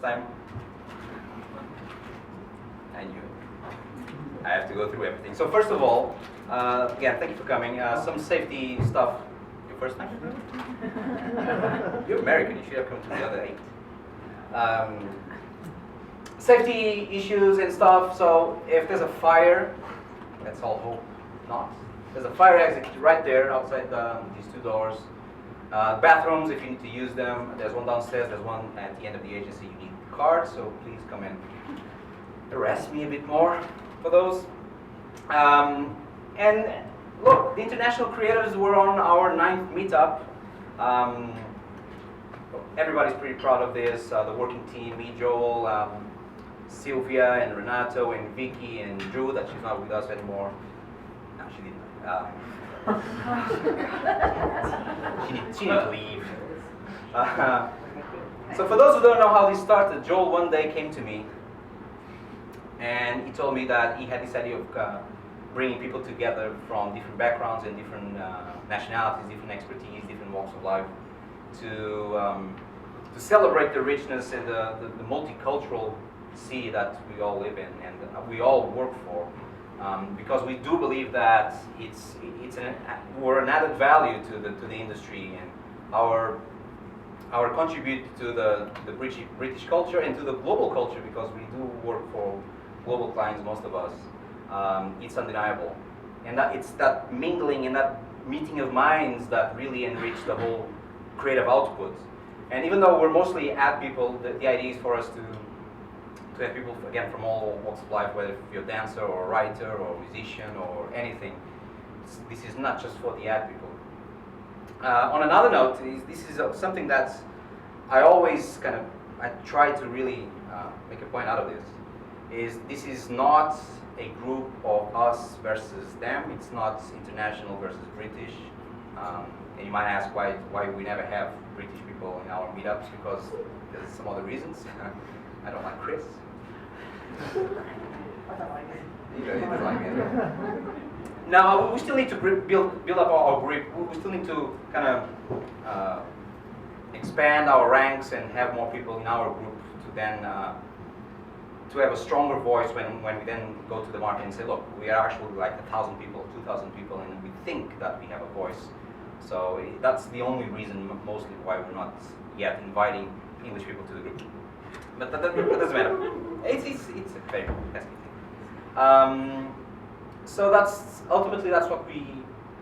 first time? I knew it. I have to go through everything. So first of all, again, thank you for coming. Some safety stuff. Your first time? You're American. You should have come to the other 8. Safety issues and stuff. So if there's a fire, let's all hope not. There's a fire exit right there outside these 2 doors. Bathrooms, if you need to use them, there's one downstairs, there's one at the end of the agency. You need cards, so please come and harass me a bit more for those. And look, the international creators were on our 9th meetup. Everybody's pretty proud of this. The working team, me, Joel, Sylvia, and Renato, and Vicky, and Drew, that she's not with us anymore. No, she didn't. She didn't leave. So for those who don't know how this started, Joel one day came to me and he told me that he had this idea of bringing people together from different backgrounds and different nationalities, different expertise, different walks of life to celebrate the richness and the multicultural sea that we all live in and we all work for. Because we do believe that we're an added value to the industry and our contribute to the British culture and to the global culture, because we do work for global clients, most of us. It's undeniable, and it's that mingling and that meeting of minds that really enrich the whole creative output. And even though we're mostly ad people, the idea is for us to have people, again, from all walks of life, whether you're a dancer or a writer or a musician or anything. This is not just for the ad people. On another note, this is something that I always I try to really make a point out of this is not a group of us versus them. It's not international versus British. And you might ask why we never have British people in our meetups, because there's some other reasons. I don't like Chris. He doesn't like me. Now, we still need to build up our grip. We still need to expand our ranks and have more people in our group to then to have a stronger voice when we then go to the market and say, look, we are actually like 1,000 people, 2,000 people, and we think that we have a voice. So that's the only reason, mostly, why we're not yet inviting English people to the group. But that doesn't matter. It's a very pesky thing. So that's what we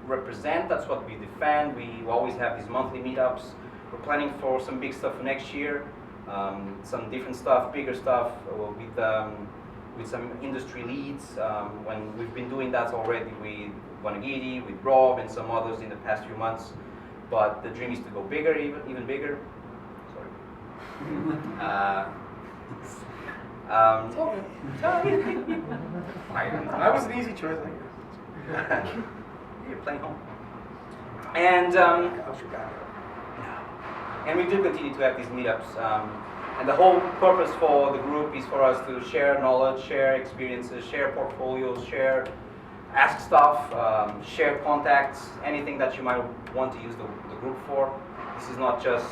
represent. That's what we defend. We always have these monthly meetups. We're planning for some big stuff for next year. Some different stuff, bigger stuff with some industry leads. When we've been doing that already with Smigielski, with Robb, and some others in the past few months. But the dream is to go bigger, even bigger. Sorry. It's all good. I was an easy choice, I guess. You're playing home. And we do continue to have these meetups. And the whole purpose for the group is for us to share knowledge, share experiences, share portfolios, ask stuff, share contacts, anything that you might want to use the group for. This is not just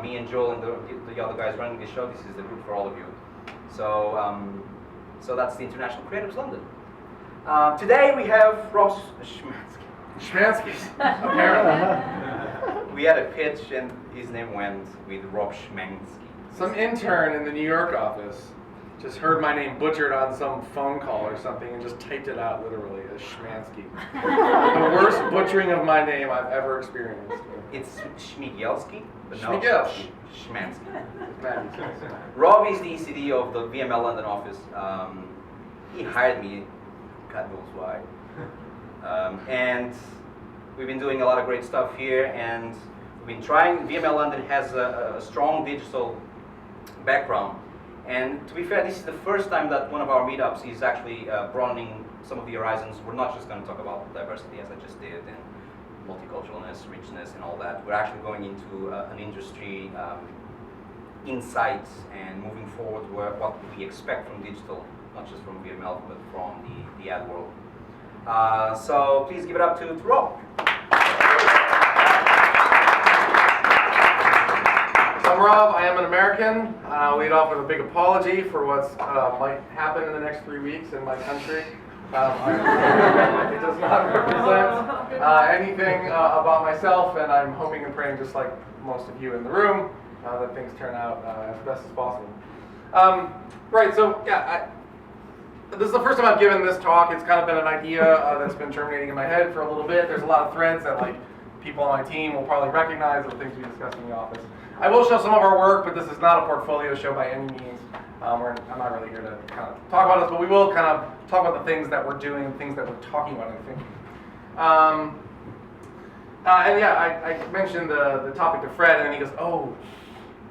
me and Joel and the other guys running the show. This is the group for all of you. So, so that's the International Creatives London. Today we have Robb Smigielski, apparently. We had a pitch and his name went with Robb Smigielski. Some intern in the New York office just heard my name butchered on some phone call or something and just typed it out literally as Smigielski. The worst butchering of my name I've ever experienced. It's Smigielski, but no, Smigielski. Smigielski. Robb is the ECD of the VML London office. He hired me, God knows why. And we've been doing a lot of great stuff here, and we've been trying. VML London has a strong digital background. And to be fair, this is the first time that one of our meetups is actually broadening some of the horizons. We're not just going to talk about diversity, as I just did, and multiculturalness, richness, and all that. We're actually going into an industry insights and moving forward what we expect from digital, not just from VML, but from the ad world. So please give it up to Robb. I'm Rob. I am an American. I'll lead off with a big apology for what might happen in the next 3 weeks in my country. It does not represent anything about myself, and I'm hoping and praying, just like most of you in the room, that things turn out as best as possible. Right, so yeah, this is the first time I've given this talk. It's kind of been an idea that's been germinating in my head for a little bit. There's a lot of threads that like people on my team will probably recognize of things we discussed in the office. I will show some of our work, but this is not a portfolio show by any means. I'm not really here to kind of talk about this, but we will kind of talk about the things that we're doing, things that we're talking about and thinking. And yeah, I mentioned the topic to Fred, and then he goes, "Oh,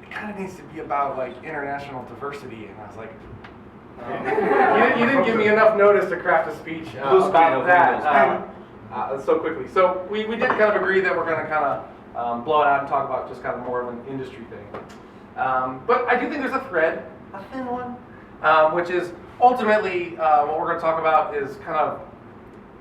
it kind of needs to be about like international diversity," and I was like, you didn't give me enough notice to craft a speech about that so quickly. So we did kind of agree that we're going to kind of blow it out and talk about just kind of more of an industry thing. But I do think there's a thread, a thin one, which is ultimately what we're going to talk about is kind of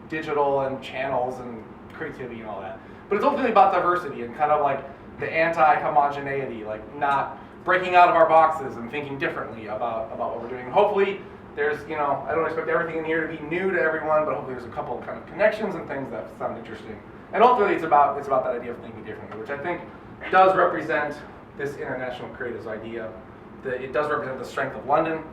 digital and channels and creativity and all that. But it's ultimately about diversity and kind of like the anti-homogeneity, like not breaking out of our boxes and thinking differently about what we're doing. Hopefully there's, I don't expect everything in here to be new to everyone, but hopefully there's a couple of kind of connections and things that sound interesting. And ultimately it's about that idea of thinking differently, which I think does represent this international creatives idea. It does represent the strength of London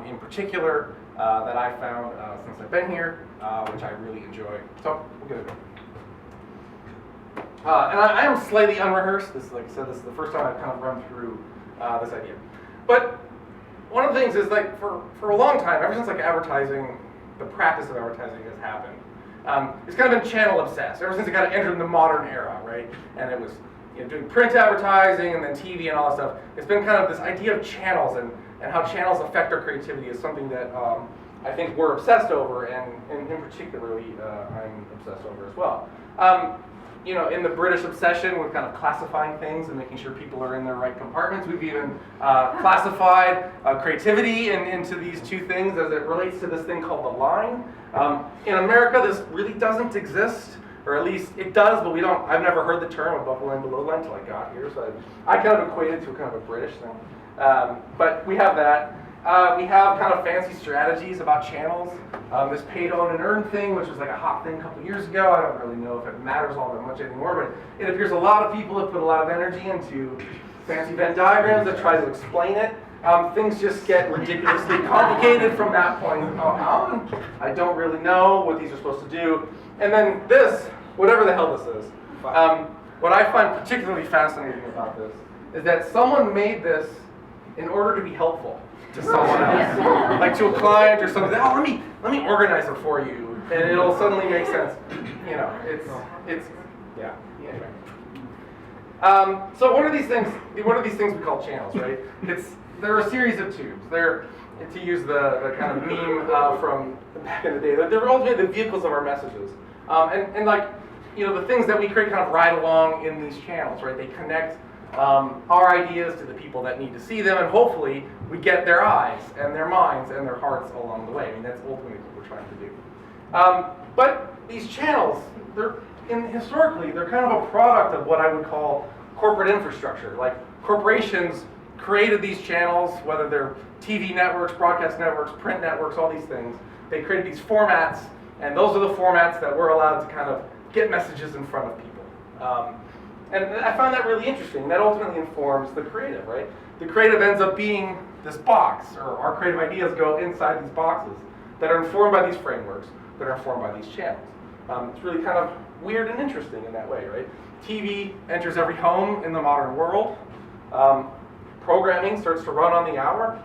in particular that I found since I've been here, which I really enjoy. So we'll get into it. And I am slightly unrehearsed. This, like I said, this is the first time I've kind of run through this idea. But one of the things is like for a long time, ever since like advertising, the practice of advertising has happened. It's kind of been channel obsessed ever since it kind of entered the modern era, right? And it was doing print advertising and then TV and all that stuff. It's been kind of this idea of channels and how channels affect our creativity is something that I think we're obsessed over, and in particularly I'm obsessed over as well. In the British obsession with kind of classifying things and making sure people are in their right compartments, we've even classified creativity into these two things as it relates to this thing called the line. In America, this really doesn't exist, or at least it does, but I've never heard the term above the line, below the line until I got here, so I kind of equate it to kind of a British thing. But we have that. We have kind of fancy strategies about channels. This pay to own and earn thing, which was like a hot thing a couple years ago. I don't really know if it matters all that much anymore, but it appears a lot of people have put a lot of energy into fancy Venn diagrams that try to explain it. Things just get ridiculously complicated from that point on. I don't really know what these are supposed to do. And then this, whatever the hell this is, what I find particularly fascinating about this is that someone made this in order to be helpful to someone else, like to a client or something. Oh, let me organize it for you, and it'll suddenly make sense. It's yeah. Anyway. So what are these things? What are these things we call channels, right? They're a series of tubes. They're, to use the kind of meme from back in the day, they're ultimately the vehicles of our messages, and like the things that we create kind of ride along in these channels, right? They connect our ideas to the people that need to see them, and hopefully we get their eyes and their minds and their hearts along the way. I mean, that's ultimately what we're trying to do. But these channels, historically, they're kind of a product of what I would call corporate infrastructure. Like corporations created these channels, whether they're TV networks, broadcast networks, print networks, all these things. They created these formats, and those are the formats that we're allowed to kind of get messages in front of people. And I found that really interesting. That ultimately informs the creative, right? The creative ends up being this box, or our creative ideas go inside these boxes that are informed by these frameworks, that are informed by these channels. It's really kind of weird and interesting in that way, right? TV enters every home in the modern world. Programming starts to run on the hour,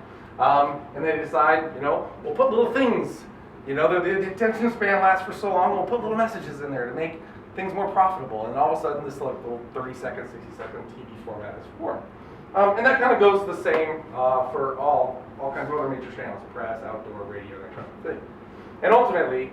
and they decide, we'll put little things. The attention span lasts for so long, we'll put little messages in there to make things more profitable, and all of a sudden this little 30-second, 60-second TV format is formed. And that kind of goes the same for all kinds of other major channels, press, outdoor, radio, that kind of thing. And ultimately,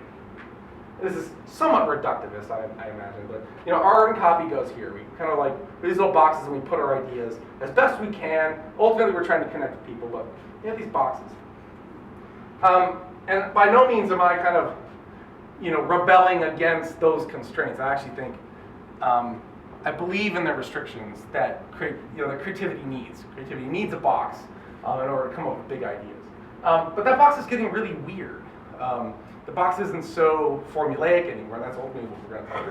this is somewhat reductivist, I imagine, but our art and copy goes here. We kind of like these little boxes, and we put our ideas as best we can. Ultimately, we're trying to connect with people, but we have these boxes. And by no means am I kind of rebelling against those constraints. I actually think I believe in the restrictions that that creativity needs. Creativity needs a box in order to come up with big ideas. But that box is getting really weird. The box isn't so formulaic anymore, and that's ultimately what we're going to talk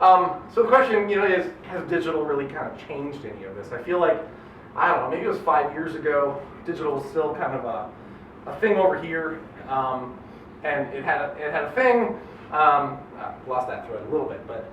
about. So the question, is, has digital really kind of changed any of this? I feel like, I don't know, maybe it was 5 years ago, digital was still kind of a thing over here, and it had a thing. I lost that thread a little bit, but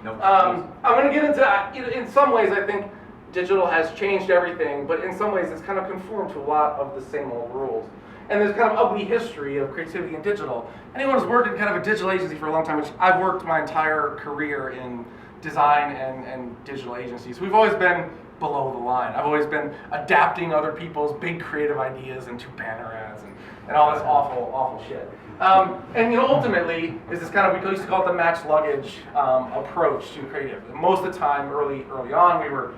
Nope. I'm going to get into, in some ways I think digital has changed everything, but in some ways it's kind of conformed to a lot of the same old rules. And there's kind of ugly history of creativity in digital. Anyone who's worked in kind of a digital agency for a long time, which I've worked my entire career in design and digital agencies. We've always been below the line. I've always been adapting other people's big creative ideas into banner ads and all this awful shit. And ultimately, is this kind of, we used to call it the match luggage approach to creative. Most of the time, early on, we were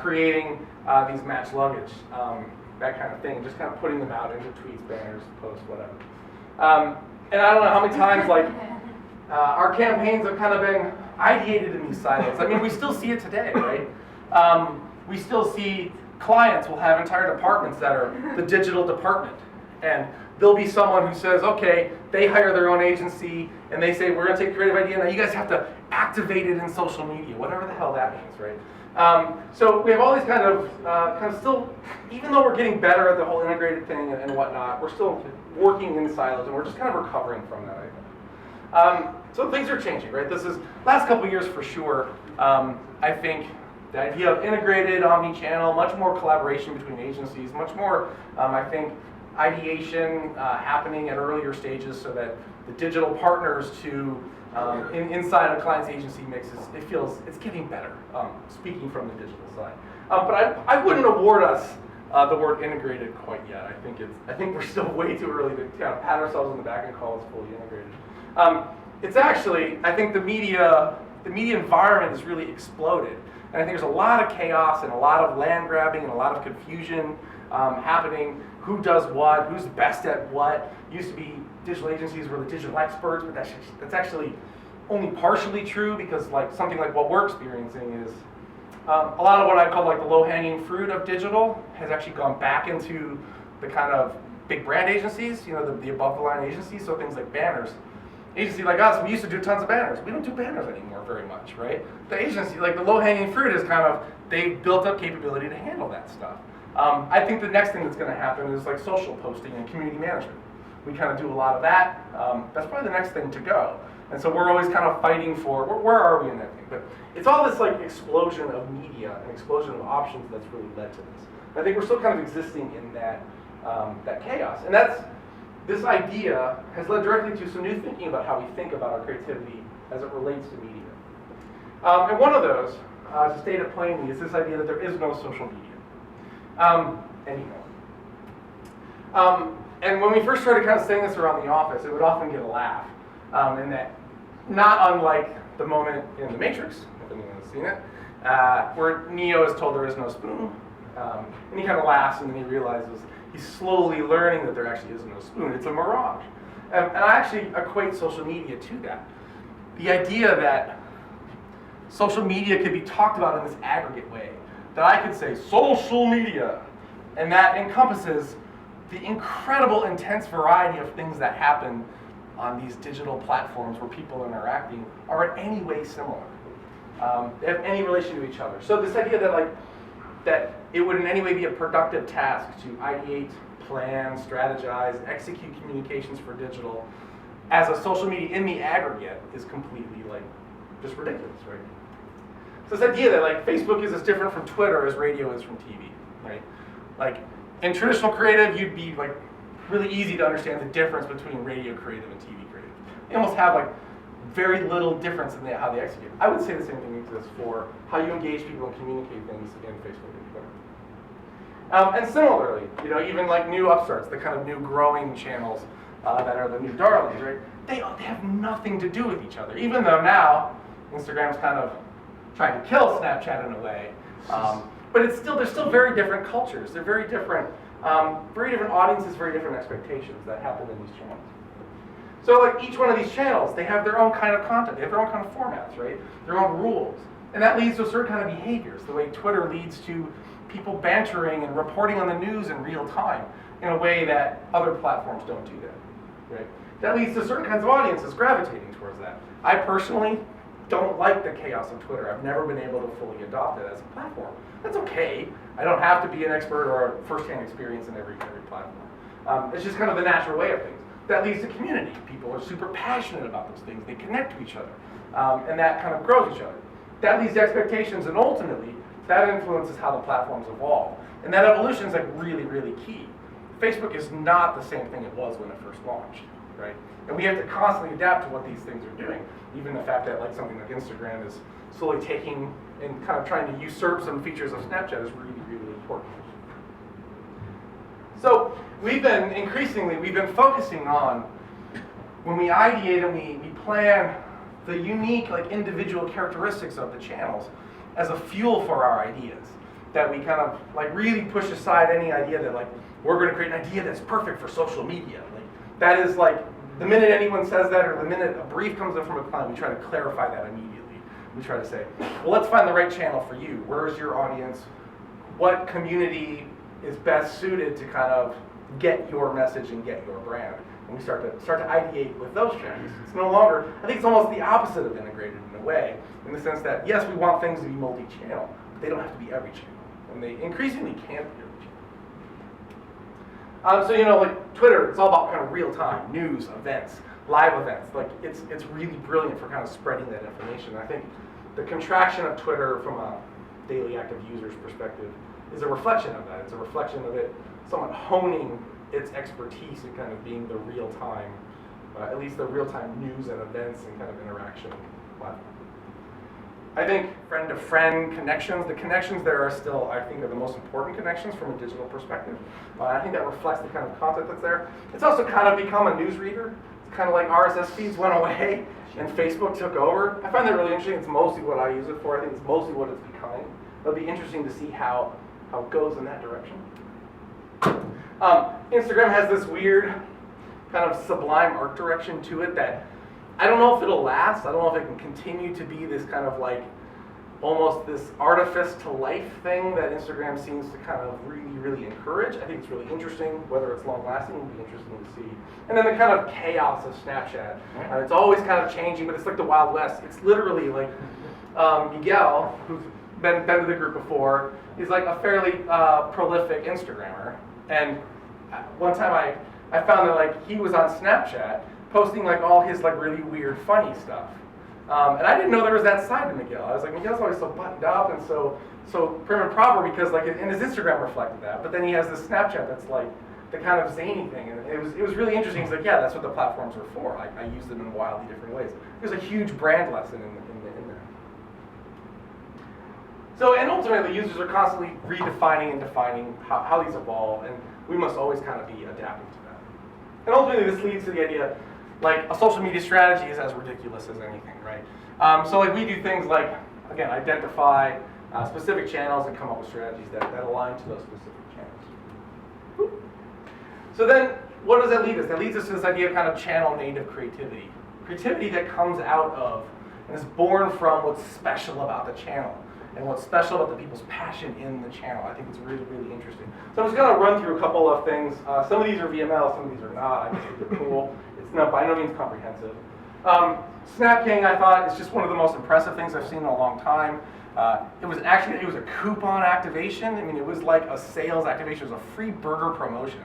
creating these match luggage, that kind of thing, just kind of putting them out into tweets, banners, posts, whatever. And I don't know how many times, our campaigns have kind of been ideated in these silos. I mean, we still see it today, right? We still see clients will have entire departments that are the digital department. And there'll be someone who says, okay, they hire their own agency, and they say, we're going to take a creative idea, now you guys have to activate it in social media, whatever the hell that means, right? So we have all these kind of still, even though we're getting better at the whole integrated thing and whatnot, we're still working in silos, and we're just kind of recovering from that, I think. So things are changing, right? This is, last couple of years for sure, I think the idea of integrated, omni-channel, much more collaboration between agencies, much more, I think, ideation happening at earlier stages so that the digital partners to inside a client's agency mixes, it's getting better, speaking from the digital side. But I wouldn't award us the word integrated quite yet. I think we're still way too early to kind of pat ourselves on the back and call us fully integrated. It's actually, I think the media environment has really exploded. And I think there's a lot of chaos and a lot of land grabbing and a lot of confusion happening. Who does what? Who's best at what? Used to be digital agencies were the digital experts, but that's actually only partially true because something like what we're experiencing is a lot of what I call the low-hanging fruit of digital has actually gone back into the kind of big brand agencies, the above-the-line agencies, so things like banners. Agency like us, we used to do tons of banners. We don't do banners anymore very much, right? The agency, the low-hanging fruit is kind of, they built up capability to handle that stuff. I think the next thing that's going to happen is social posting and community management. We kind of do a lot of that. That's probably the next thing to go. And so we're always kind of fighting for, where are we in that thing? But it's all this explosion of media and explosion of options that's really led to this. I think we're still kind of existing in that chaos. And this idea has led directly to some new thinking about how we think about our creativity as it relates to media. And one of those, to state it plainly, is this idea that there is no social media anymore. And when we first started kind of saying this around the office, it would often get a laugh. And that, not unlike the moment in The Matrix, if anyone has seen it, where Neo is told there is no spoon, and he kind of laughs and then he realizes he's slowly learning that there actually is no spoon. It's a mirage. And I actually equate social media to that. The idea that social media could be talked about in this aggregate way, that I could say social media, and that encompasses the incredible intense variety of things that happen on these digital platforms where people are interacting are in any way similar. They have any relation to each other. So this idea that it would in any way be a productive task to ideate, plan, strategize, execute communications for digital as a social media in the aggregate is completely just ridiculous, right? So this idea that Facebook is as different from Twitter as radio is from TV, right? In traditional creative, you'd be really easy to understand the difference between radio creative and TV creative. They almost have very little difference in how they execute. I would say the same thing exists for how you engage people and communicate things in Facebook and Twitter. And similarly, even new upstarts, the kind of new growing channels that are the new darlings, right? They have nothing to do with each other. Even though now Instagram's kind of trying to kill Snapchat in a way, but they're still very different cultures. They're very different audiences, very different expectations that happen in these channels. So like each one of these channels, they have their own kind of content, they have their own kind of formats, right? Their own rules. And that leads to a certain kind of behaviors, the way Twitter leads to people bantering and reporting on the news in real time in a way that other platforms don't do that, right? That leads to certain kinds of audiences gravitating towards that. I personally don't like the chaos of Twitter. I've never been able to fully adopt it as a platform. That's okay. I don't have to be an expert or a first-hand experience in every platform. It's just kind of the natural way of things. That leads to community. People are super passionate about those things. They connect to each other, and that kind of grows each other. That leads to expectations, and ultimately, that influences how the platforms evolve. And that evolution is like really, really key. Facebook is not the same thing it was when it first launched, right? And we have to constantly adapt to what these things are doing. Even the fact that like something like Instagram is slowly taking and kind of trying to usurp some features of Snapchat is really, really important. So we've been focusing on, when we ideate and we plan the unique like individual characteristics of the channels as a fuel for our ideas. That we kind of like really push aside any idea that like we're going to create an idea that's perfect for social media. Like that is like the minute anyone says that, or the minute a brief comes in from a client, we try to clarify that immediately. We try to say, well, let's find the right channel for you. Where's your audience? What community is best suited to kind of get your message and get your brand? And we start to ideate with those channels. It's no longer, I think it's almost the opposite of integrated in a way, in the sense that yes, we want things to be multi-channel, but they don't have to be every channel. And they increasingly can't be every channel. So you know, like Twitter, it's all about kind of real time news, events, live events. Like it's really brilliant for kind of spreading that information. And I think the contraction of Twitter from a daily active user's perspective is a reflection of that. It's a reflection of it somewhat honing its expertise in kind of being the real time, at least the real time news and events and kind of interaction platform. I think friend-to-friend connections, the connections there are still, I think, are the most important connections from a digital perspective. I think that reflects the kind of content that's there. It's also kind of become a newsreader. It's kind of like RSS feeds went away and Facebook took over. I find that really interesting. It's mostly what I use it for. I think it's mostly what it's becoming. It'll be interesting to see how it goes in that direction. Instagram has this weird kind of sublime art direction to it that I don't know if it'll last. I don't know if it can continue to be this kind of like almost this artifice to life thing that Instagram seems to kind of really, really encourage. I think it's really interesting. Whether it's long lasting will be interesting to see. And then the kind of chaos of Snapchat. It's always kind of changing, but it's like the Wild West. It's literally like Miguel, who's been to the group before, is like a fairly prolific Instagrammer. And one time I found that like he was on Snapchat posting like all his like really weird funny stuff. And I didn't know there was that side to Miguel. I was like, Miguel's always so buttoned up and so prim and proper because like, and his Instagram reflected that. But then he has this Snapchat that's like the kind of zany thing, and it was really interesting. He's like, yeah, that's what the platforms are for. I use them in wildly different ways. There's a huge brand lesson in there. So, and ultimately, users are constantly redefining and defining how these evolve, and we must always kind of be adapting to that. And ultimately, this leads to the idea, like, a social media strategy is as ridiculous as anything, right? So, like, we do things like, again, identify specific channels and come up with strategies that align to those specific channels. So then, what does that lead us? That leads us to this idea of kind of channel-native creativity. Creativity that comes out of and is born from what's special about the channel. And what's special about the people's passion in the channel. I think it's really, really interesting. So I'm just going to run through a couple of things. Some of these are VML, some of these are not. I think they're cool. It's not by no means comprehensive. Snap King, I thought, is just one of the most impressive things I've seen in a long time. It was a coupon activation. I mean, it was like a sales activation. It was a free burger promotion.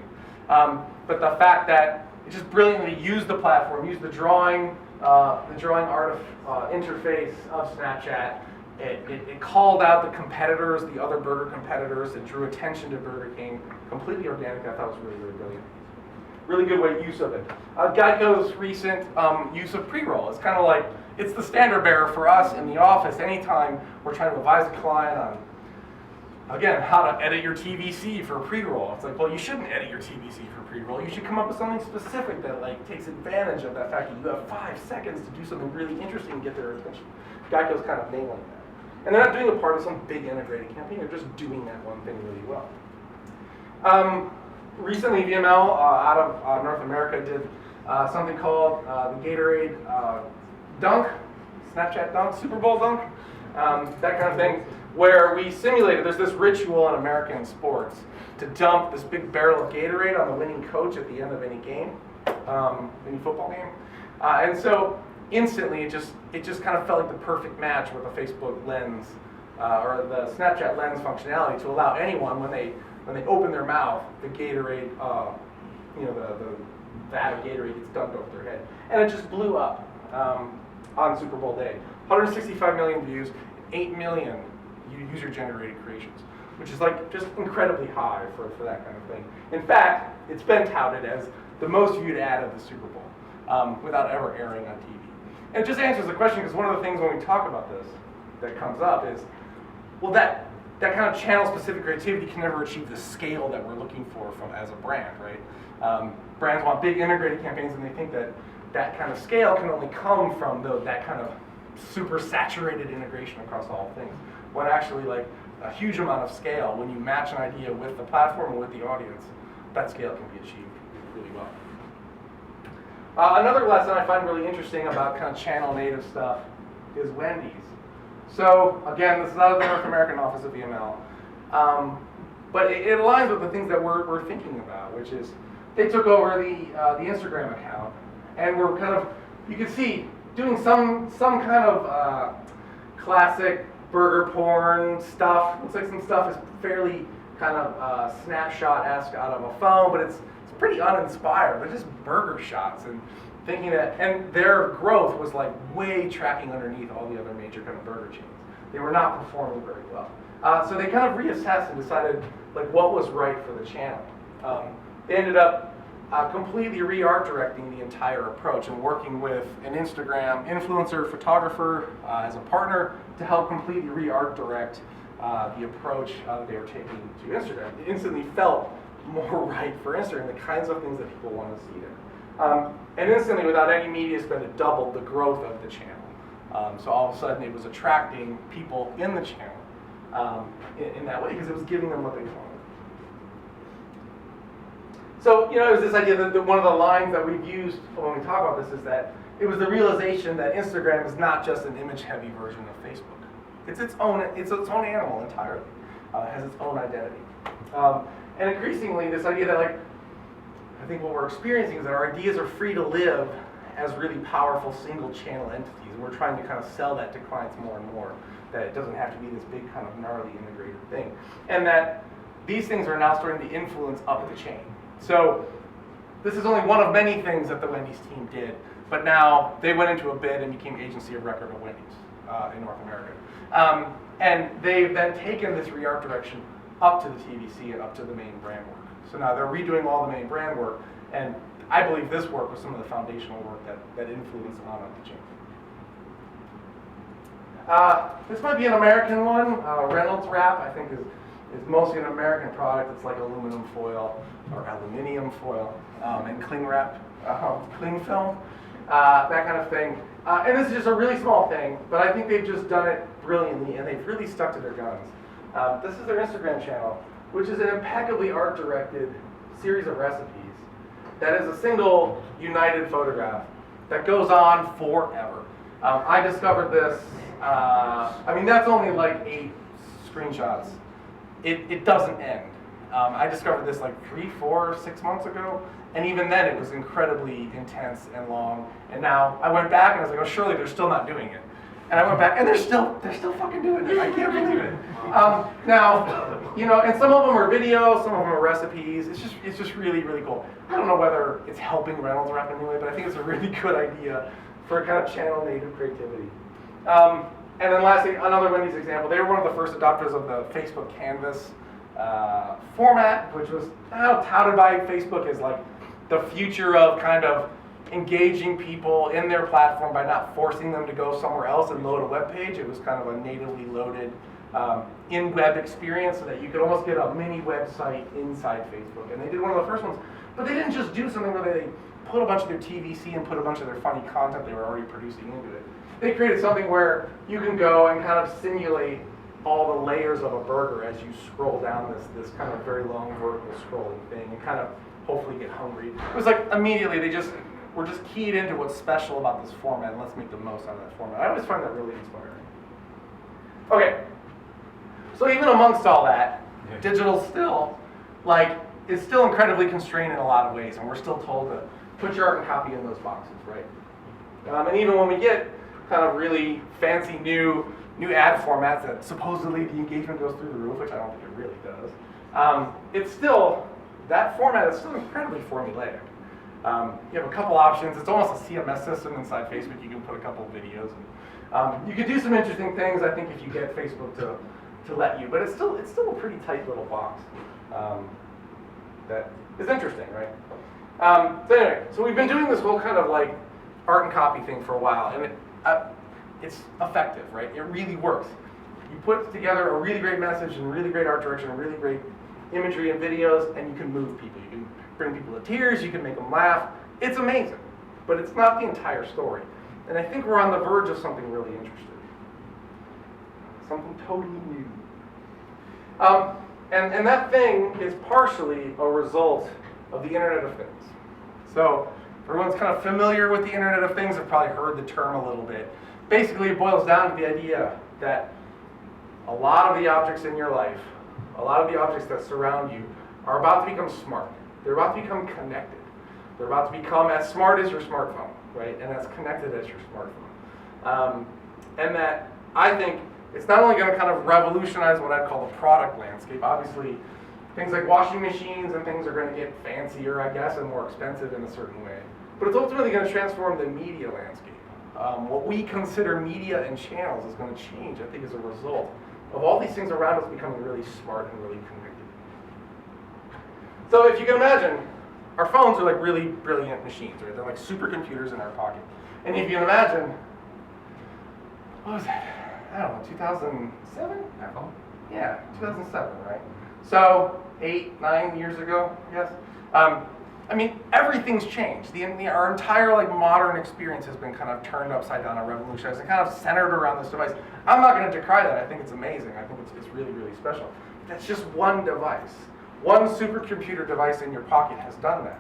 But the fact that it just brilliantly used the platform, used the drawing art interface of Snapchat. It called out the competitors, the other burger competitors. It drew attention to Burger King. Completely organic. I thought it was really, really brilliant. Really good use of it. Geico's recent use of pre-roll. It's kind of like, it's the standard bearer for us in the office anytime we're trying to advise a client on, again, how to edit your TVC for pre-roll. It's like, well, you shouldn't edit your TVC for pre-roll. You should come up with something specific that like takes advantage of that fact that you have 5 seconds to do something really interesting and get their attention. Geico's kind of nailing that. And they're not doing a part of some big integrated campaign, they're just doing that one thing really well. Recently, VML out of North America did something called the Gatorade Dunk, Snapchat Dunk, Super Bowl Dunk, that kind of thing, where we simulated, there's this ritual in American sports to dump this big barrel of Gatorade on the winning coach at the end of any game, any football game. And so instantly it just kind of felt like the perfect match with the Facebook Lens or the Snapchat Lens functionality to allow anyone, when they open their mouth, the Gatorade, the vat of Gatorade gets dumped over their head. And it just blew up on Super Bowl day. 165 million views, 8 million user-generated creations, which is like just incredibly high for that kind of thing. In fact, it's been touted as the most viewed ad of the Super Bowl without ever airing on TV. And it just answers the question, because one of the things when we talk about this that comes up is, well, that kind of channel-specific creativity can never achieve the scale that we're looking for as a brand, right? Brands want big integrated campaigns, and they think that kind of scale can only come from that kind of super saturated integration across all things. When actually, like, a huge amount of scale, when you match an idea with the platform and with the audience, that scale can be achieved really well. Another lesson I find really interesting about kind of channel native stuff is Wendy's. So again, this is out of the North American office of VML, but it aligns with the things that we're thinking about, which is they took over the Instagram account, and we're kind of, you can see, doing some kind of classic burger porn stuff. Looks like some stuff is fairly kind of snapshot-esque out of a phone, but it's pretty uninspired. They're just burger shots, and thinking that, and their growth was like way tracking underneath all the other major kind of burger chains. They were not performing very well. So they kind of reassessed and decided like what was right for the channel. They ended up completely re-art directing the entire approach and working with an Instagram influencer photographer as a partner to help completely re-art direct the approach that they were taking to Instagram. It instantly felt more right for Instagram, the kinds of things that people want to see there. And instantly, without any media spend, it doubled the growth of the channel. So all of a sudden, it was attracting people in the channel in that way because it was giving them what they wanted. So, it was this idea that one of the lines that we've used when we talk about this is that it was the realization that Instagram is not just an image-heavy version of Facebook. It's its own animal entirely. It has its own identity. And increasingly, this idea that, like, I think what we're experiencing is that our ideas are free to live as really powerful single-channel entities. And we're trying to kind of sell that to clients more and more, that it doesn't have to be this big kind of gnarly integrated thing. And that these things are now starting to influence up the chain. So this is only one of many things that the Wendy's team did, but now they went into a bid and became agency of record of Wendy's in North America. And they've then taken this re-art direction up to the TVC and up to the main brand work. So now they're redoing all the main brand work, and I believe this work was some of the foundational work that influenced on up the chain. This might be an American one. Reynolds Wrap, I think, is mostly an American product. It's like aluminum foil or aluminium foil and cling wrap, cling film, that kind of thing. And this is just a really small thing, but I think they've just done it brilliantly, and they've really stuck to their guns. This is their Instagram channel, which is an impeccably art-directed series of recipes that is a single united photograph that goes on forever. I discovered this, that's only like 8 screenshots. It doesn't end. I discovered this like 3, 4, 6 months ago, and even then it was incredibly intense and long. And now I went back and I was like, oh, surely they're still not doing it. And I went back and they're still fucking doing it. I can't believe it. And some of them are videos, some of them are recipes. It's just really, really cool. I don't know whether it's helping Reynolds Wrap in any way, but I think it's a really good idea for kind of channel native creativity. And then lastly, another Wendy's example. They were one of the first adopters of the Facebook Canvas format, which was now touted by Facebook as like the future of kind of engaging people in their platform by not forcing them to go somewhere else and load a web page. It was kind of a natively loaded in-web experience so that you could almost get a mini website inside Facebook. And they did one of the first ones, but they didn't just do something where they put a bunch of their TVC and put a bunch of their funny content they were already producing into it. They created something where you can go and kind of simulate all the layers of a burger as you scroll down this kind of very long vertical scrolling thing and kind of hopefully get hungry. It was like immediately they just we're just keyed into what's special about this format, and let's make the most out of that format. I always find that really inspiring. Okay, so even amongst all that, digital still, like, is still incredibly constrained in a lot of ways, and we're still told to put your art and copy in those boxes, right? And even when we get kind of really fancy new ad formats that supposedly the engagement goes through the roof, which I don't think it really does, it's still, that format is still incredibly formulaic. You have a couple options. It's almost a CMS system inside Facebook. You can put a couple of videos. And, you can do some interesting things, I think, if you get Facebook to let you. But it's still a pretty tight little box that is interesting, right? So anyway, so we've been doing this whole kind of like art and copy thing for a while, and it's effective, right? It really works. You put together a really great message and really great art direction and really great imagery and videos, and you can move people. You can bring people to tears, you can make them laugh. It's amazing, but it's not the entire story. And I think we're on the verge of something really interesting. Something totally new. And that thing is partially a result of the Internet of Things. So everyone's kind of familiar with the Internet of Things, have probably heard the term a little bit. Basically, it boils down to the idea that a lot of the objects in your life, a lot of the objects that surround you, are about to become smart. They're about to become connected. They're about to become as smart as your smartphone, right? And as connected as your smartphone. And that, I think, it's not only going to kind of revolutionize what I'd call the product landscape. Obviously, things like washing machines and things are going to get fancier, I guess, and more expensive in a certain way. But it's ultimately going to transform the media landscape. What we consider media and channels is going to change, I think, as a result of all these things around us becoming really smart and really connected. So if you can imagine, our phones are like really brilliant machines, right? They're like supercomputers in our pocket. And if you can imagine, what was that? I don't know, 2007? iPhone? Yeah, 2007, right? So 8, 9 years ago, yes. I mean, everything's changed. Our entire like modern experience has been kind of turned upside down and revolutionized and kind of centered around this device. I'm not going to decry that. I think it's amazing. I think it's really, really special. That's just one device. One supercomputer device in your pocket has done that.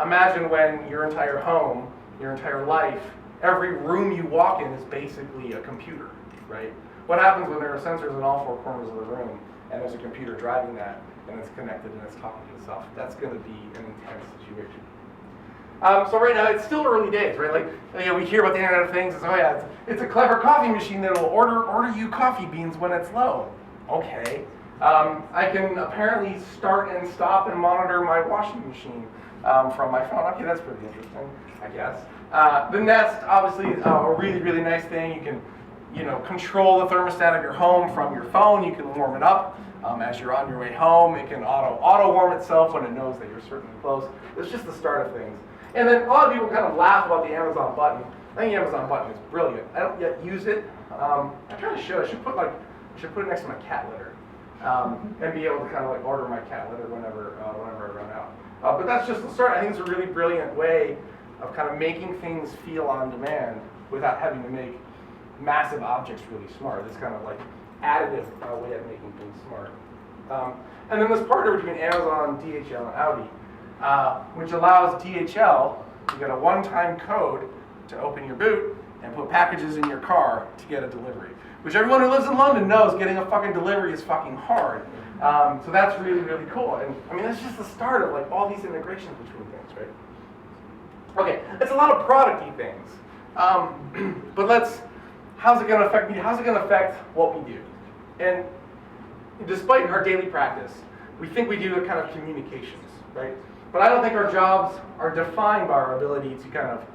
Imagine when your entire home, your entire life, every room you walk in is basically a computer, right? What happens when there are sensors in all four corners of the room and there's a computer driving that and it's connected and it's talking to itself? That's going to be an intense situation. So right now, it's still early days, right? Like, we hear about the Internet of Things. It's, oh yeah, it's a clever coffee machine that will order you coffee beans when it's low. Okay. I can apparently start and stop and monitor my washing machine from my phone. Okay, that's pretty interesting, I guess. The Nest, obviously, is a really, really nice thing. You can, control the thermostat of your home from your phone. You can warm it up as you're on your way home. It can auto warm itself when it knows that you're certainly close. It's just the start of things. And then a lot of people kind of laugh about the Amazon button. I think the Amazon button is brilliant. I don't yet use it. I probably should. I should put it next to my cat litter. And be able to kind of like order my cat litter whenever I run out. But that's just the start. I think it's a really brilliant way of kind of making things feel on demand without having to make massive objects really smart. This kind of like additive way of making things smart. And then this partner between Amazon, DHL, and Audi, which allows DHL to get a one-time code to open your boot and put packages in your car to get a delivery. Which everyone who lives in London knows getting a fucking delivery is fucking hard. So that's really, really cool. And I mean, that's just the start of like all these integrations between things, right? Okay, it's a lot of product-y things. But how's it gonna affect me? How's it gonna affect what we do? And despite our daily practice, we think we do a kind of communications, right? But I don't think our jobs are defined by our ability to kind of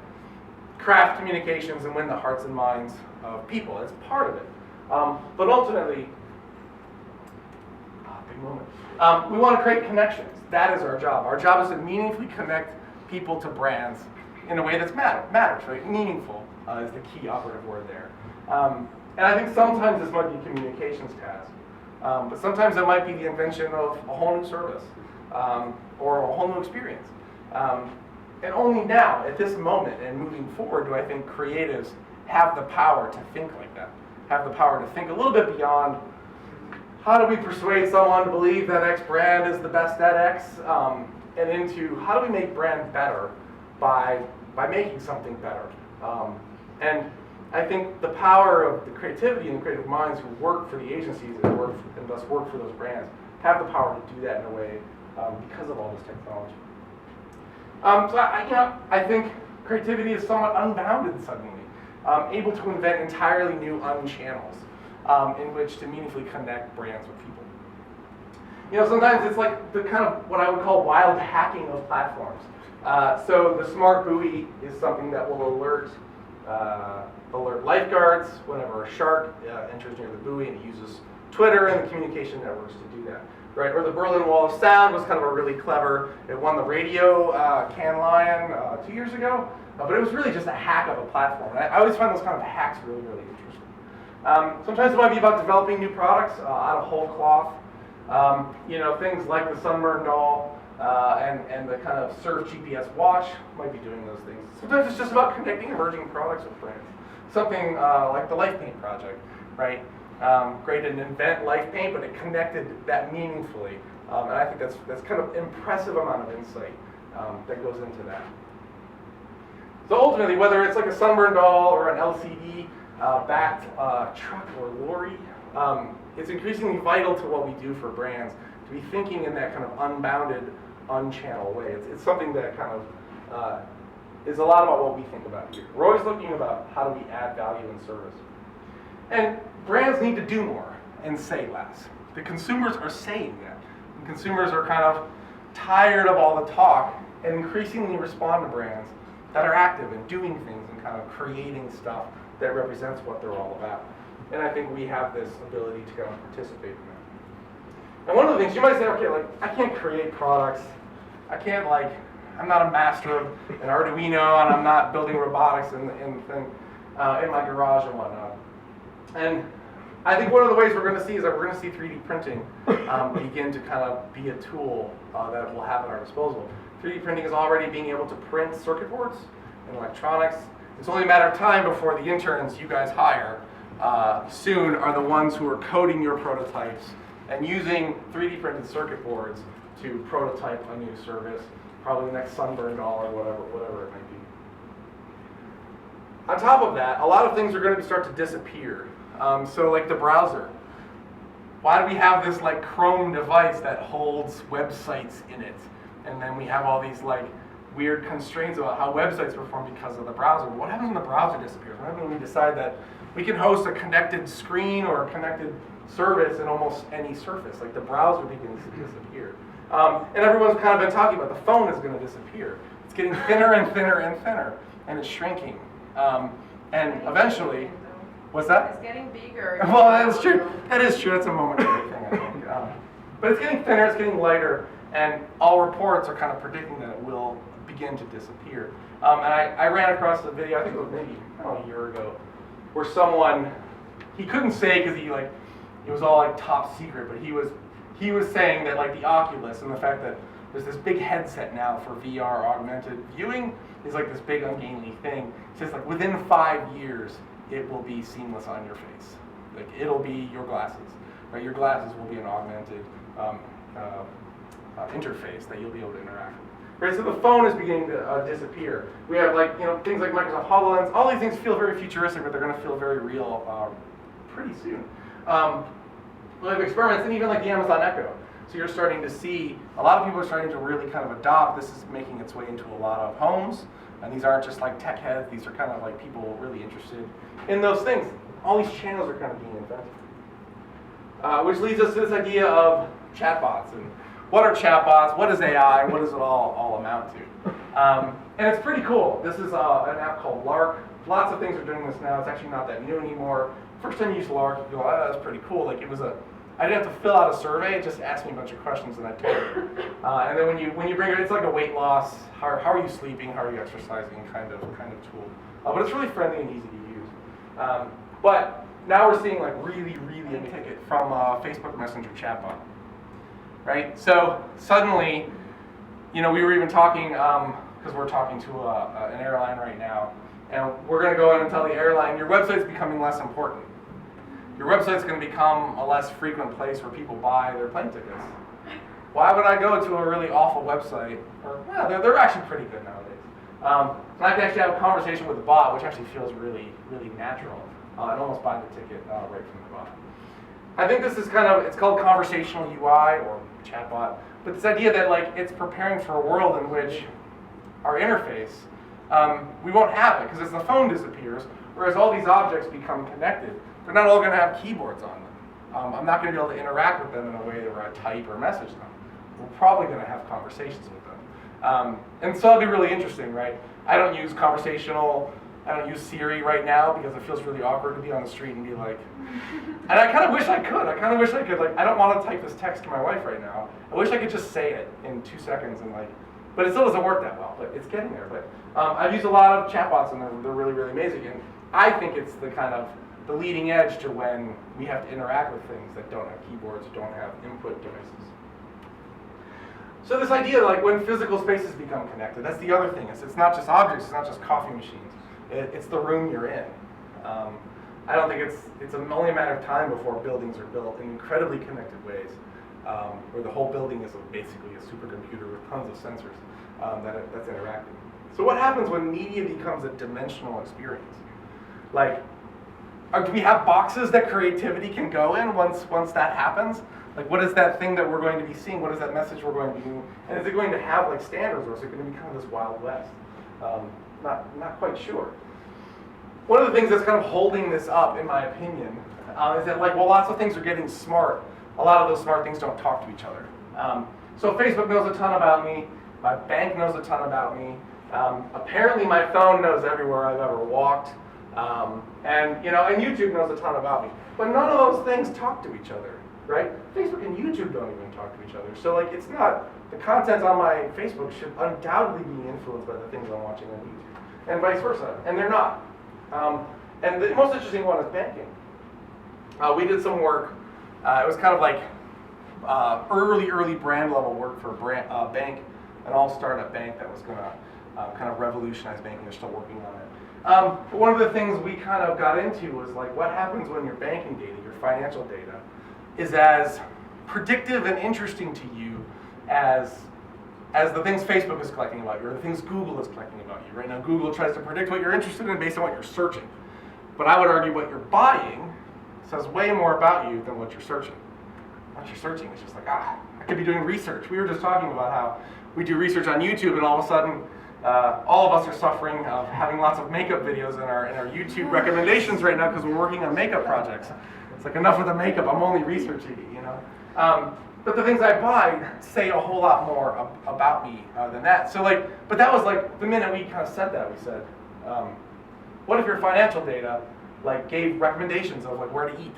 craft communications and win the hearts and minds of people. It's part of it. But ultimately, big moment. We want to create connections. That is our job. Our job is to meaningfully connect people to brands in a way that's matters, right? Meaningful is the key operative word there. And I think sometimes this might be a communications task. But sometimes it might be the invention of a whole new service or a whole new experience. And only now, at this moment and moving forward, do I think creatives have the power to think like that, have the power to think a little bit beyond how do we persuade someone to believe that X brand is the best at X, and into how do we make brand better by by making something better. And I think the power of the creativity and the creative minds who work for the agencies and thus work for those brands have the power to do that in a way because of all this technology. So I think creativity is somewhat unbounded suddenly, able to invent entirely new channels in which to meaningfully connect brands with people. Sometimes it's like the kind of what I would call wild hacking of platforms. So the smart buoy is something that will alert lifeguards whenever a shark enters near the buoy, and it uses Twitter and the communication networks to do that. Right? Or the Berlin Wall of Sound was kind of a really clever, it won the radio Cannes Lion 2 years ago, but it was really just a hack of a platform. And I always find those kind of hacks really, really interesting. Sometimes it might be about developing new products out of whole cloth. Things like the Sunburn doll and the kind of Surf GPS watch might be doing those things. Sometimes it's just about connecting emerging products with brands. Something like the Life Paint project, right? Created an invent Life Paint, but it connected that meaningfully. And I think that's kind of impressive amount of insight that goes into that. So ultimately, whether it's like a Sunburn doll or an LCD backed truck or lorry, it's increasingly vital to what we do for brands to be thinking in that kind of unbounded, unchanneled way. It's something that kind of is a lot about what we think about here. We're always looking about how do we add value and service. And brands need to do more and say less. The consumers are saying that. And consumers are kind of tired of all the talk and increasingly respond to brands that are active and doing things and kind of creating stuff that represents what they're all about. And I think we have this ability to kind of participate in that. And one of the things you might say, okay, like I can't create products. I'm not a master of an Arduino, and I'm not building robotics in my garage and whatnot. And I think one of the ways we're going to see is that we're going to see 3D printing begin to kind of be a tool that we'll have at our disposal. 3D printing is already being able to print circuit boards and electronics. It's only a matter of time before the interns you guys hire soon are the ones who are coding your prototypes and using 3D printed circuit boards to prototype a new service, probably the next Sunburn doll or whatever it might be. On top of that, a lot of things are going to start to disappear. So like the browser. Why do we have this like Chrome device that holds websites in it? And then we have all these like weird constraints about how websites perform because of the browser. What happens when the browser disappears? What happens when we decide that we can host a connected screen or a connected service in almost any surface? Like the browser begins to disappear. And everyone's kind of been talking about the phone is going to disappear. It's getting thinner and thinner and thinner, and it's shrinking. And eventually, what's that? It's getting bigger. Well, that's true. That is true. That's a momentary thing, I think. But it's getting thinner, it's getting lighter, and all reports are kind of predicting that it will begin to disappear. And I ran across a video, I think it was maybe a year ago, where someone, he couldn't say because it was all like top secret, but he was saying that like the Oculus and the fact that there's this big headset now for VR augmented viewing is like this big ungainly thing. He says like within 5 years, it will be seamless on your face. Like it'll be your glasses, right? Your glasses will be an augmented interface that you'll be able to interact with. Right, so the phone is beginning to disappear. We have things like Microsoft HoloLens. All these things feel very futuristic, but they're going to feel very real pretty soon. We have experiments, and even like the Amazon Echo. So you're starting to see, a lot of people are starting to really kind of adopt, this is making its way into a lot of homes, and these aren't just like tech heads, these are kind of like people really interested in those things. All these channels are kind of being invented. Which leads us to this idea of chatbots, and what are chatbots, what is AI, what does it all amount to? And it's pretty cool. This is an app called Lark. Lots of things are doing this now, it's actually not that new anymore. First time you use Lark, you go, oh, that's pretty cool. Like I didn't have to fill out a survey, it just asked me a bunch of questions and I told it. And then when you bring it, it's like a weight loss, how are you sleeping, how are you exercising kind of tool. But it's really friendly and easy to use. But now we're seeing like really a ticket from Facebook Messenger chatbot. Right? So suddenly, we were even talking, because we're talking to an airline right now, and we're going to go in and tell the airline, your website's becoming less important. Your website's going to become a less frequent place where people buy their plane tickets. Why would I go to a really awful website? Or, well, they're actually pretty good nowadays. And I can actually have a conversation with the bot, which actually feels really, really natural, and almost buy the ticket right from the bot. I think this is it's called conversational UI or chatbot, but this idea that like it's preparing for a world in which our interface, we won't have it, because as the phone disappears, whereas all these objects become connected, they're not all going to have keyboards on them. I'm not going to be able to interact with them in a way where I type or message them. We're probably going to have conversations with them. And so it'll be really interesting, right? I don't use Siri right now because it feels really awkward to be on the street and be like, and I kind of wish I could. Like, I don't want to type this text to my wife right now. I wish I could just say it in 2 seconds and like, but it still doesn't work that well, but it's getting there. But I've used a lot of chatbots and they're really, really amazing. And I think it's the leading edge to when we have to interact with things that don't have keyboards, don't have input devices. So this idea, like when physical spaces become connected, that's the other thing. It's not just objects, it's not just coffee machines. It's the room you're in. I don't think it's only a matter of time before buildings are built in incredibly connected ways, where the whole building is basically a supercomputer with tons of sensors that's interacting. So what happens when media becomes a dimensional experience? Like, do we have boxes that creativity can go in once that happens? Like, what is that thing that we're going to be seeing? What is that message we're going to be doing? And is it going to have like standards, or is it going to be kind of this Wild West? Not quite sure. One of the things that's kind of holding this up, in my opinion, is that like, well, lots of things are getting smart. A lot of those smart things don't talk to each other. So Facebook knows a ton about me. My bank knows a ton about me. Apparently, my phone knows everywhere I've ever walked. And YouTube knows a ton about me. But none of those things talk to each other, right? Facebook and YouTube don't even talk to each other. So like, it's not, the content on my Facebook should undoubtedly be influenced by the things I'm watching on YouTube, and vice versa, and they're not. And the most interesting one is banking. We did some work, it was kind of like early brand level work for a bank, an all-startup bank that was gonna kind of revolutionize banking. They're still working on it. But one of the things we kind of got into was like, what happens when your banking data, your financial data, is as predictive and interesting to you as the things Facebook is collecting about you, or the things Google is collecting about you. Right now, Google tries to predict what you're interested in based on what you're searching. But I would argue what you're buying says way more about you than what you're searching. What you're searching is just like, I could be doing research. We were just talking about how we do research on YouTube, and all of a sudden, all of us are suffering of having lots of makeup videos in our YouTube recommendations right now because we're working on makeup projects. It's like, enough with the makeup, I'm only researching it, you know? But the things I buy say a whole lot more about me than that. So like, but that was like, the minute we kind of said that, we said, what if your financial data like gave recommendations of like where to eat?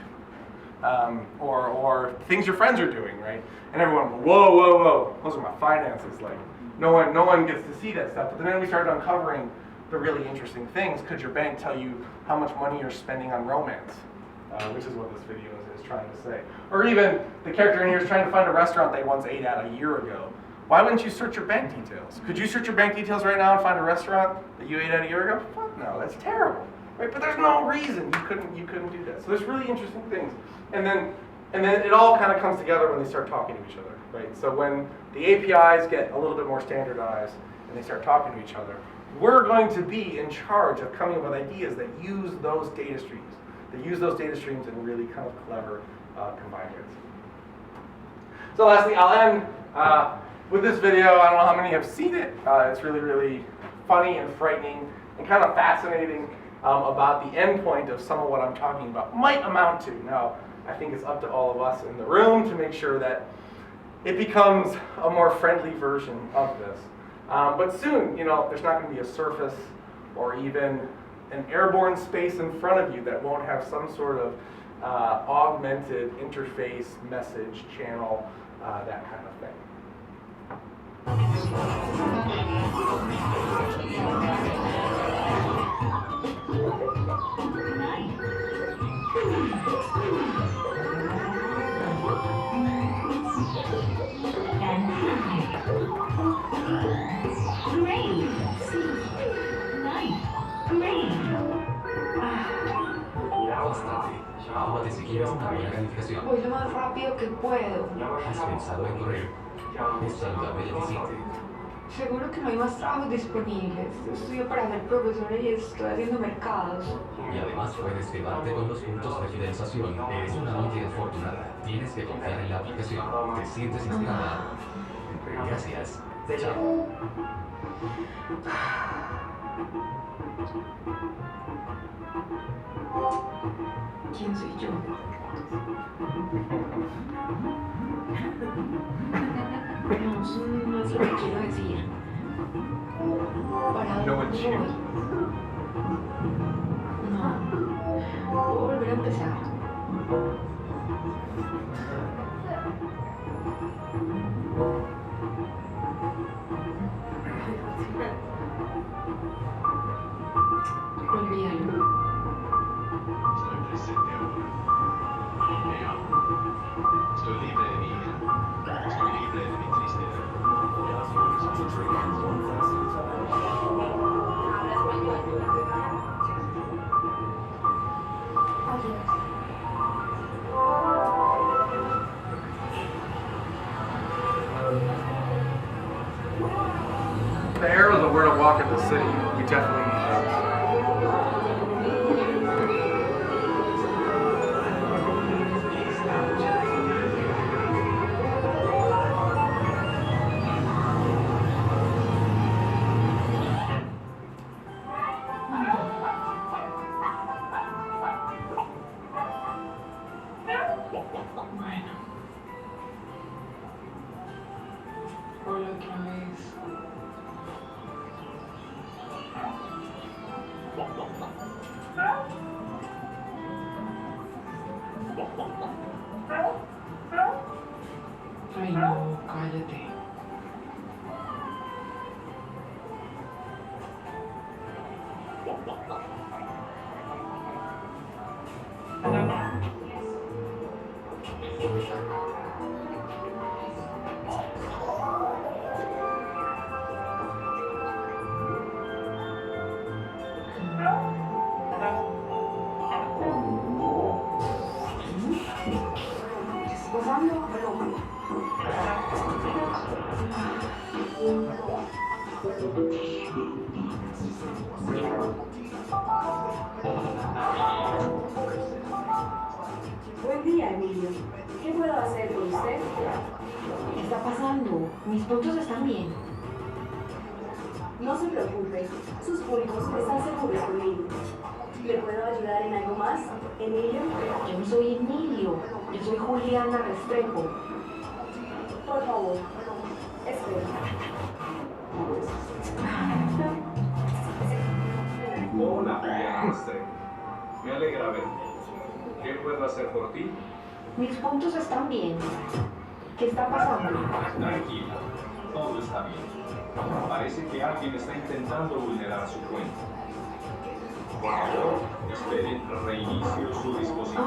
Or things your friends are doing, right? And everyone, whoa, those are my finances. Like, no one gets to see that stuff. But then we started uncovering the really interesting things. Could your bank tell you how much money you're spending on romance? Which is what this video is trying to say. Or even the character in here is trying to find a restaurant they once ate at a year ago. Why wouldn't you search your bank details? Could you search your bank details right now and find a restaurant that you ate at a year ago? Fuck no, that's terrible. Right? But there's no reason you couldn't do that. So there's really interesting things. And then it all kind of comes together when they start talking to each other, right? So when the APIs get a little bit more standardized and they start talking to each other, we're going to be in charge of coming up with ideas that use those data streams, in really kind of clever combined ways. So lastly, I'll end with this video. I don't know how many have seen it. It's really, really funny and frightening and kind of fascinating about the end point of some of what I'm talking about might amount to. Now, I think it's up to all of us in the room to make sure that it becomes a more friendly version of this. But soon, there's not going to be a surface or even an airborne space in front of you that won't have some sort of augmented interface, message, channel, that kind of thing. Voy lo más rápido que puedo. ¿Has pensado en correr? Es tan beneficente. Seguro que no hay más trabajos disponibles. Estudio para ser profesora y estoy haciendo mercados. Y además puedes quedarte con los puntos de fidelización. Eres una multiafortunada. Tienes que confiar en la aplicación. ¿Te sientes inspirada? Gracias. Chao. ¿Quién soy yo? No, eso no es lo que quiero decir. ¿Para dónde voy? No. Puedo volver a empezar. Olvídalo. Estoy presente ahora. Me amo. Estoy libre de mi ira. Estoy libre de mi tristeza. The arrows of where to walk in the city, we definitely need those. Bueno. Hola otra vez. Ay, no, cállate. ¿Qué está pasando? Buen día, Emilio. ¿Qué puedo hacer por usted? ¿Qué está pasando? Mis puntos están bien. No se preocupe, sus puntos están seguros conmigo. ¿Le puedo ayudar en algo más, Emilio? Yo no soy Emilio, yo soy Juliana Restrepo. Por favor, espere. Hola, Juliana Restrepo. Me alegra verte. ¿Qué puedo hacer por ti? Mis puntos están bien. ¿Qué está pasando? Tranquila, todo está bien. Parece que alguien está intentando vulnerar su cuenta. Por favor, espere, reinicio su dispositivo.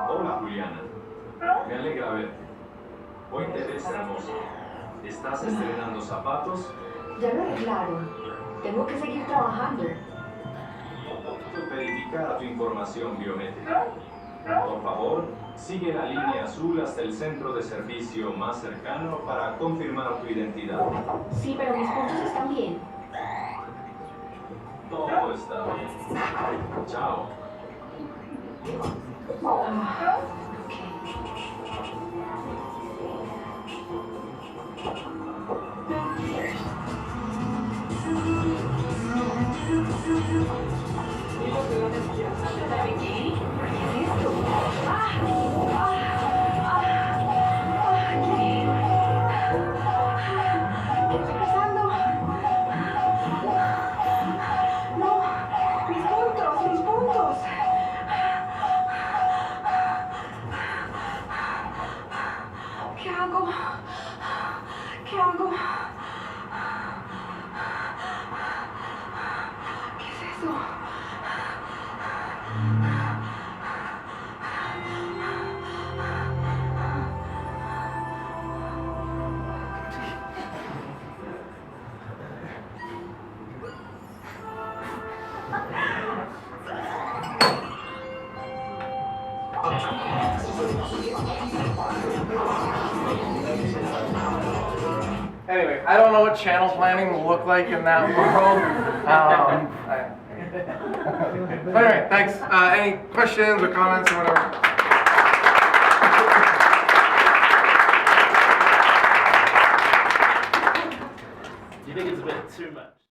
Hola, Juliana. Me alegra verte. Hoy te ves hermosa. ¿Estás estrenando zapatos? Ya lo arreglaron. Tengo que seguir trabajando. Verificar tu información biométrica. Por favor, sigue la línea azul hasta el centro de servicio más cercano para confirmar tu identidad. Sí, pero mis puntos están bien. Todo está bien. Chao. ¿Qué está pasando? No, mis puntos. ¿Qué hago? ¿Qué hago? ¿Qué es eso? I don't know what channel planning will look like in that world. Anyway, thanks. Any questions or comments or whatever? Do you think it's a bit too much?